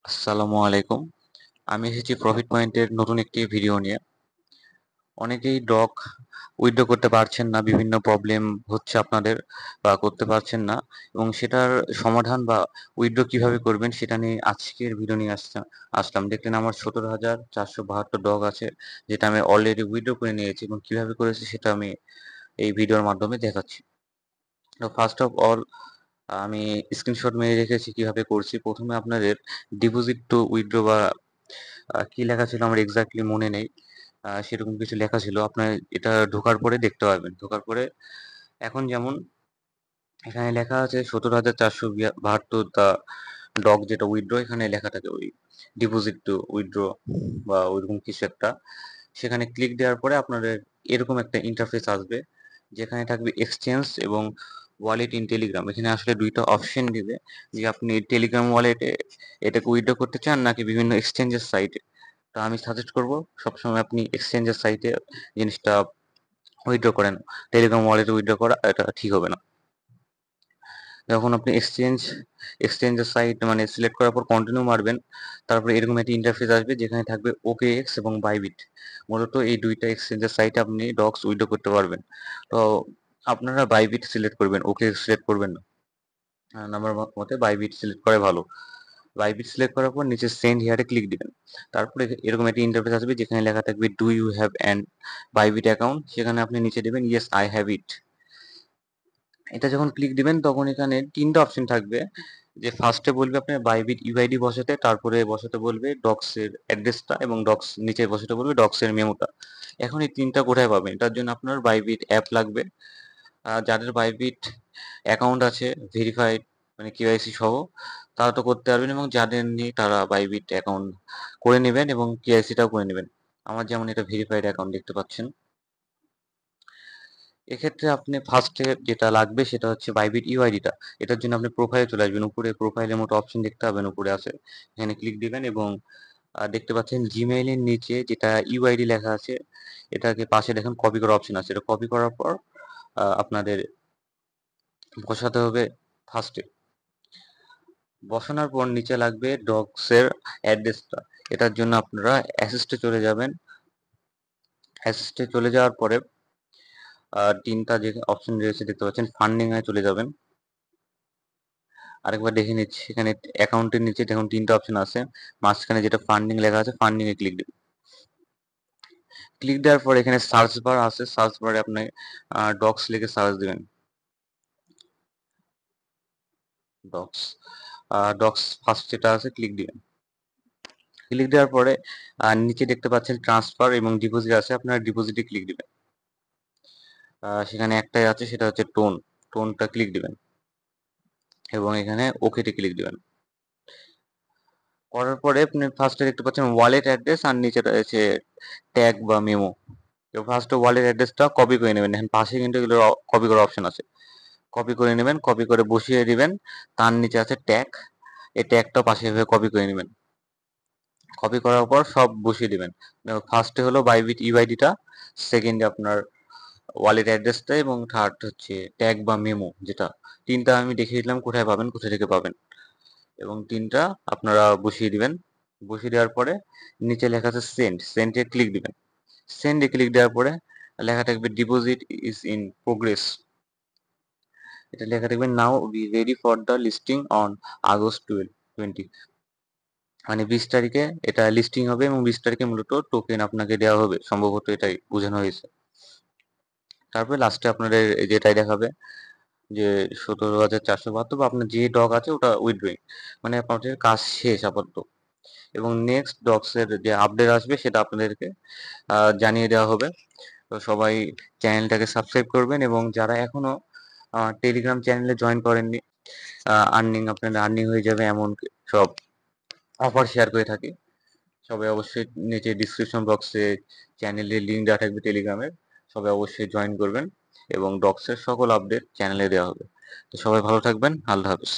আসসালামু আলাইকুম। আমি এসেছি প্রফিট পয়েন্টের নতুন একটি ভিডিও নিয়ে। অনেকেই ডগ উইথড্র করতে পারছেন না, বিভিন্ন প্রবলেম হচ্ছে আপনাদের বা করতে পারছেন না, এবং সেটার সমাধান বা উইথড্র কিভাবে করবেন সেটা নিয়ে আজকের ভিডিও নিয়ে আসলাম। দেখলেন আমার 17,472 ডগ আছে, যেটা আমি অলরেডি উইথড্র করে নিয়েছি, এবং কিভাবে করেছি সেটা আমি এই ভিডিওর মাধ্যমে দেখাচ্ছি। তো ফার্স্ট অফ অল আমি স্ক্রিনশট মেরে রেখেছি কিভাবে করছি। প্রথমে আপনাদের ডিপোজিট টু উইথড্র বা কি লেখা ছিল আমার এক্স্যাক্টলি মনে নেই। সেরকম কিছু লেখা ছিল। আপনার এটা ঢোকার পরে দেখতে পারবেন। ঢোকার পরে এখন যেমন এখানে লেখা আছে 17,472 টা ডগ, যেটা উইথড্র এখানে লেখা থাকে ওই ডিপোজিট টু উইথড্র বা ওইরকম কিছু একটা। সেখানে ক্লিক দেওয়ার পরে আপনাদের এরকম একটা ইন্টারফেস আসবে, যেখানে থাকবে এক্সচেঞ্জ এবং ওয়ালেট ইন টেলিগ্রাম। এখানে আসলে দুইটা অপশন দিবে যে আপনি টেলিগ্রাম ওয়ালেটে এটাকে উইথড্র করতে চান নাকি বিভিন্ন এক্সচেঞ্জের সাইটে। তো আমি সাজেস্ট করব সবসময় আপনি এক্সচেঞ্জের সাইটে জিনিসটা উইথড্র করেন। টেলিগ্রাম ওয়ালেটে উইথড্র করা এটা ঠিক হবে না। যখন আপনি এক্সচেঞ্জের সাইট মানে সিলেক্ট করার পর কন্টিনিউ মারবেন, তারপরে এরকম একটি ইন্টারফেস আসবে যেখানে থাকবে OKX এবং বাইবিট। মূলত এই দুইটা এক্সচেঞ্জের সাইটে আপনি ডক্স উইথড্র করতে পারবেন। তো আপনারা বাইবিট সিলেক্ট করবেন, OKX সিলেক্ট করবেন না। আমার মতে বাইবিট সিলেক্ট করাই ভালো। বাইবিট সিলেক্ট করার পর নিচে সেন্ড হিয়ারে ক্লিক দিবেন। তারপরে এরকম একটি ইন্টারফেস আসবে যেখানে লেখা থাকবে do you have an Bybit account. সেখানে আপনি নিচে দেবেন ইয়েস আই হ্যাভ ইট। এটা যখন ক্লিক দিবেন তখন এখানে তিনটা অপশন থাকবে। যে ফার্স্টে বলবে আপনার বাইবিট ইউআইডি বসাতে, তারপরে বসাতে বলবে ডক্স এর অ্যাড্রেসটা, এবং ডক্স নিচে বসাতে বলবে ডক্স এর মেমোটা। এখন এই তিনটা কোথায় পাবেন? এটার জন্য আপনার বাইবিট অ্যাপ লাগবে। যাদের বাইবিট অ্যাকাউন্ট আছে ভেরিফাইড মানে কেওয়াইসি সহ, তারা তো করতে পারবেন, এবং যাদের নেই তারা বাইবিট অ্যাকাউন্ট করে নেবেন এবং কেওয়াইসিটাও করে নেবেন। আমার যেমন এটা ভেরিফাইড অ্যাকাউন্ট দেখতে পাচ্ছেন। এক্ষেত্রে আপনি ফার্স্টে যেটা লাগবে সেটা হচ্ছে বাইবিট ইউআইডিটা। এটার জন্য আপনি প্রোফাইলে চলে আসবেন। উপরে প্রোফাইলের মতো অপশন দেখতে পাবেন, উপরে আছে। এখানে ক্লিক দিবেন এবং দেখতে পাচ্ছেন জিমেইলের নিচে যেটা ইউআইডি লেখা আছে, এটাকে পাশে দেখেন কপি করার অপশন আছে। এটা কপি করার পর আপনাদের বসাতে হবে ফার্স্টে। বসানোর পর নিচে লাগবে ডগসের অ্যাড্রেসটা। এটার জন্য আপনারা অ্যাসিস্টে চলে যাবেন। অ্যাসিস্টে চলে যাওয়ার পরে তিনটা যে অপশন রয়েছে দেখতে পাচ্ছেন, ফান্ডিং এ চলে যাবেন। আরেকবার দেখে নিচ্ছি, এখানে অ্যাকাউন্টের নিচে দেখুন তিনটা অপশন আছে, মাঝখানে যেটা ফান্ডিং লেখা আছে ফান্ডিং এ ক্লিক দিন। ক্লিক দেওয়ার পর এখানে সার্চ বার আছে, সার্চ বারে আপনি ডক্স লিখে সার্চ দিবেন। ডক্স ডক্স ফার্স্ট যেটা আছে ক্লিক দিবেন। ক্লিক দেওয়ার পরে নিচে দেখতে পাচ্ছেন ট্রান্সফার এবং ডিপোজিট আছে, আপনারা ডিপোজিটে ক্লিক দিবেন। সেখানে একটাই আছে, সেটা হচ্ছে টোনটা ক্লিক দিবেন এবং এখানে ওকেতে ক্লিক দিবেন। করার পরে আপনি ফার্স্টে দেখতে পাচ্ছেন ওয়ালেট অ্যাড্রেস, আর নিচে রয়েছে ট্যাগ বা মেমো। তো ফার্স্টে ওয়ালেট অ্যাড্রেসটা কপি করে নেবেন। এখন পাশে কিন্তু এগুলো কপি করার অপশন আছে, কপি করে নেবেন, কপি করে বসিয়ে দিবেন। তার নিচে আছে ট্যাগ, এই ট্যাগটা পাশে এভাবে কপি করে নেবেন। কপি করার পর সব বসিয়ে দিবেন। ফার্স্টে হলো বাইবিট ইউআইডিটা, সেকেন্ডে আপনার ওয়ালেট অ্যাড্রেসটা, এবং থার্ড হচ্ছে ট্যাগ বা মেমো, যেটা তিনটা আমি দেখিয়ে দিলাম কোথায় পাবেন, কোথা থেকে পাবেন, এবং তিনটা আপনারা বসিয়ে দিবেন। বসিয়ে দেওয়ার পরে নিচে লেখা আছে সেন্ডে ক্লিক দিবেন। সেন্ডে ক্লিক দেওয়ার পরে লেখা থাকবে ডিপোজিট ইজ ইন প্রোগ্রেস। এটা লেখা থাকবে now be ready for the listing on August 20। মানে 20 তারিখে এটা লিস্টিং হবে, এবং 20 তারিখে মূলত টোকেন আপনাকে দেওয়া হবে, সম্ভবত এটাই বোঝানো হয়েছে। তারপরে লাস্টে আপনাদের যেটাই দেখাবে যে 17,472, বা আপনার যে ডগ আছে ওটা উইথড্রয়িং, মানে আপনাদের কাজ শেষ আপাতত। এবং নেক্সট ডগস এর যে আপডেট আসবে সেটা আপনাদেরকে জানিয়ে দেওয়া হবে। তো সবাই চ্যানেলটাকে সাবস্ক্রাইব করবেন, এবং যারা এখনো টেলিগ্রাম চ্যানেলে জয়েন করেননি, আপনাদের আর্নিং হয়ে যাবে এমন সব অফার শেয়ার করে থাকি। সবাই অবশ্যই নিচে ডিসক্রিপশন বক্সে চ্যানেলের লিঙ্ক দেওয়া থাকবে টেলিগ্রামের, সবাই অবশ্যই জয়েন করবেন, এবং ডক্সের সকল আপডেট চ্যানেলে দেওয়া হবে। তো সবাই ভালো থাকবেন, আল্লাহ হাফেজ।